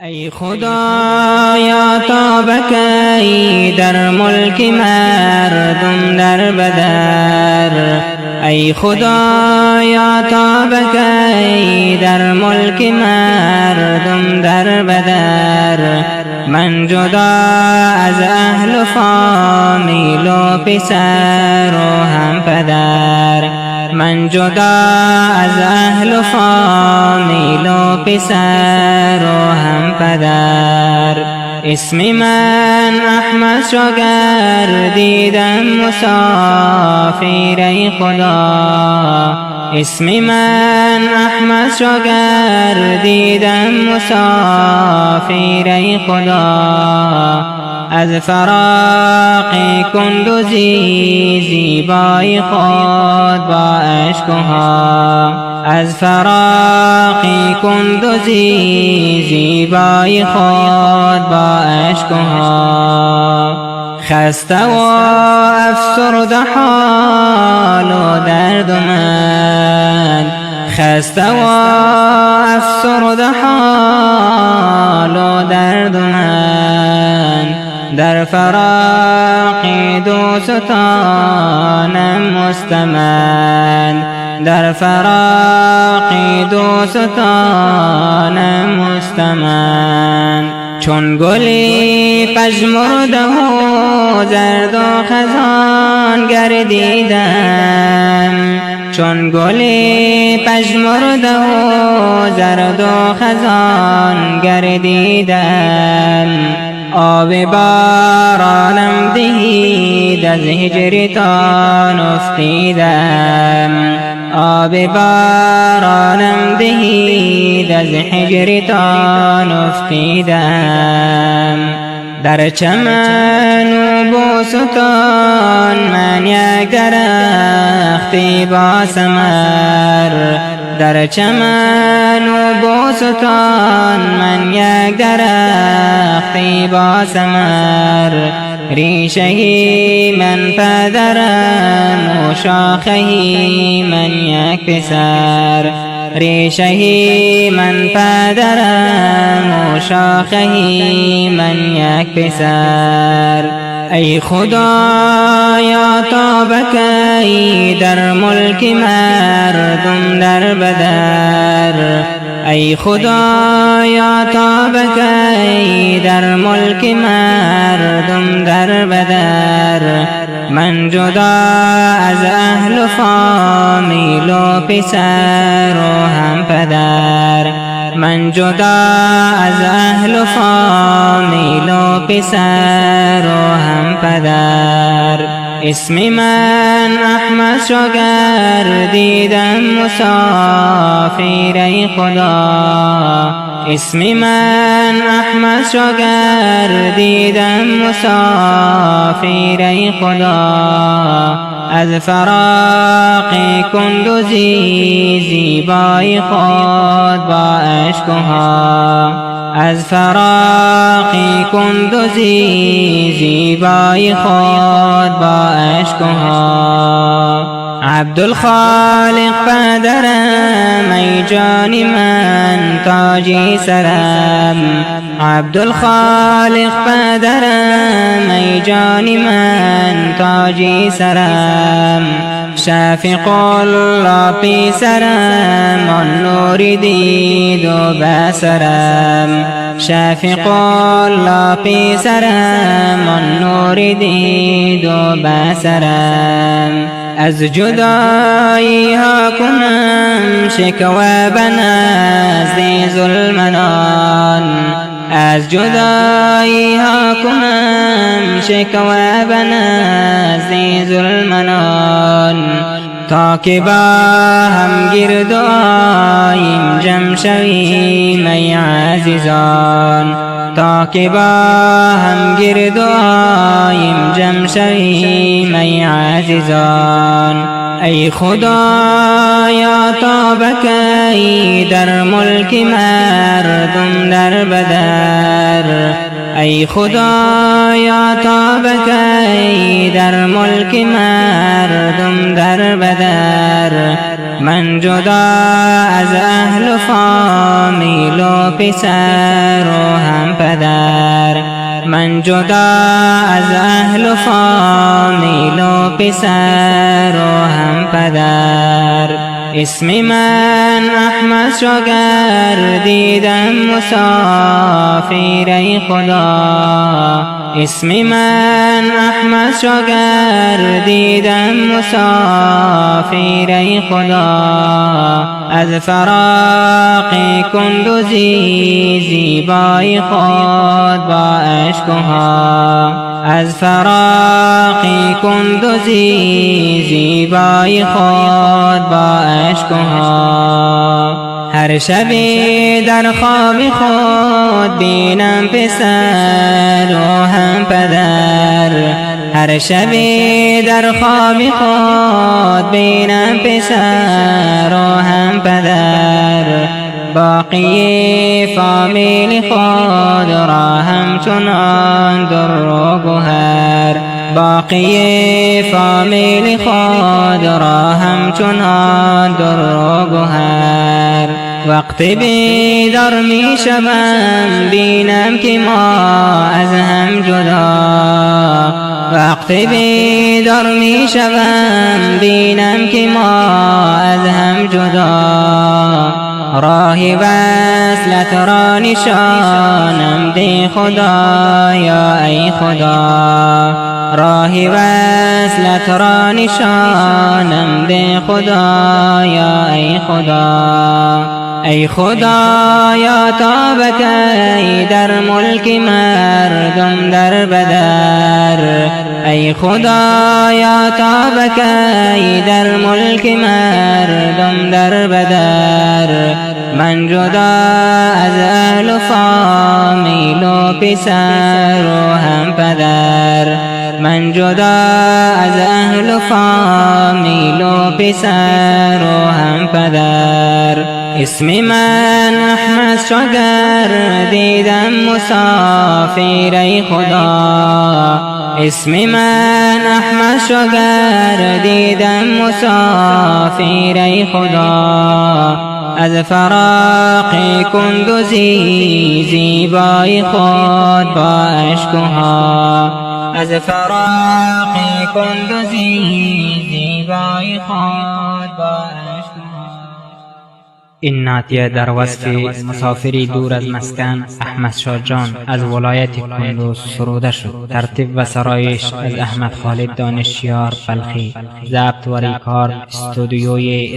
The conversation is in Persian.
ای خدایا تا بکی در ملک مردم در بدر. ای خدایا تا بکی در ملک مردم در بدر. من جدا از اهل و فامیل و پسر و هم پدر. من جدا از اهل و فامیل و پسر و هم پدر. اسم من احمد شو گردیدم مسافر ای خدا. اسم من احمد شو گردیدم مسافر ای خدا. از فراق کندوزی زیبای خود با اشکها. از فراق کندوزی زیبای خود با اشکها. خسته و افسرده حال و درد من. خسته و افسرده حال و درد من. در فراق دوستانم مستمند. در فراق دوستانم مستمند. چون گلی پژمرده و زرد و خزان گردیدم. چون گلی پژمرده و زرد و خزان گردیدم. آب بارانم دهید از هجرتان افتیدم. آب بارانم دهید از هجرتان افتیدم. در چمن و بوستان من یک درختی با ثمر. در چمن و بوستان من یک درختی با ثمر. ریشهی من پدرم و شاخهی من یک پسر. ریشهی من پدرم و شاخهی من یک پسر. ای خدایا تا بکی در ملک مردم در بدر. ای خدایا تا بکی در ملک مردم در بدر. من جدا از اهل و فامیل و پسر و هم پدر. من جدا از اهل و فامیل و پسر و هم پدر. اسم من احمد شو گردیدم مسافر ای خدا. اسم من احمد شو گردیدم مسافر ای خدا. از فراق کندوزی زیبای خود با اشکها. از فراق کندوزی زیبای خود با اشکها. عبدالخالق پدرم ای جان من تاجی سرم. عبدالخالق پدرم ای جان من تاجی سرم. شفیق الله پیسرم آن نور دید و بسرم. شفیق الله پیسرم آن نور دید و بسرم. از جدایی ها کنم شکوه به نزد ظلمنان. از جدایی ها کنم شکوه به نزد ظلمنان. تا که با هم گرد آییم جمع شویم ای عزیزان. تا که با هم گرد آییم جمع شویم ای عزیزان. ای خدایا تا بکی در ملک مردم در بدر. ای خدایا تا بکی در ملک مردم در بدر. من جدا از اهل و فامیل و پسر و هم پدر، من جدا از اهل و فامیل و پسر و هم پدر. اسم من احمد شو گردیدم مسافر ای خدا، اسم من احمد شو گردیدم مسافر ای خدا. از فراق کندوزی زیبای خود با اشکها، از فراق کندوزی زیبای خود با اشکها. هر شبی در خواب خود بینم پسر و هم پدر، هر شبی در خواب خود بینم پسر و هم پدر. باقی فامیل خود را همچنان در و گوهر، باقی فامیل خود را همچنان در و گوهر. وقت بیدار می شوم بینم که ما از هم جدا، وقت بیدار می شوم بینم که ما از هم جدا. راه وصلت را نشانم ده خدایا ای خدا، راه وصلت را نشانم ده خدایا ای خدا. ای خدایا تا بکی در ملک مردم در بدر، ای خدایا تا بکی در ملک مردم در بدر. من جدا از اهل و فامیل و پسر و هم پدر، من جدا از اهل و فامیل و پسر و هم پدر. اسم من احمد شو گردیدم مسافر ای خدا، اسم من احمد شو گردیدم مسافر ای خدا. از فراق کندوزی زیبای خود با اشکها، از فراق کندوزی زیبای خود با اشکها. این نعتیه در وصف مسافری دور از مسکن احمد شاه جان از ولایت کندوز سروده شد. ترتیب و سرایش از احمد خالد دانشیار بلخی. ضبط و ریکارد استودیوی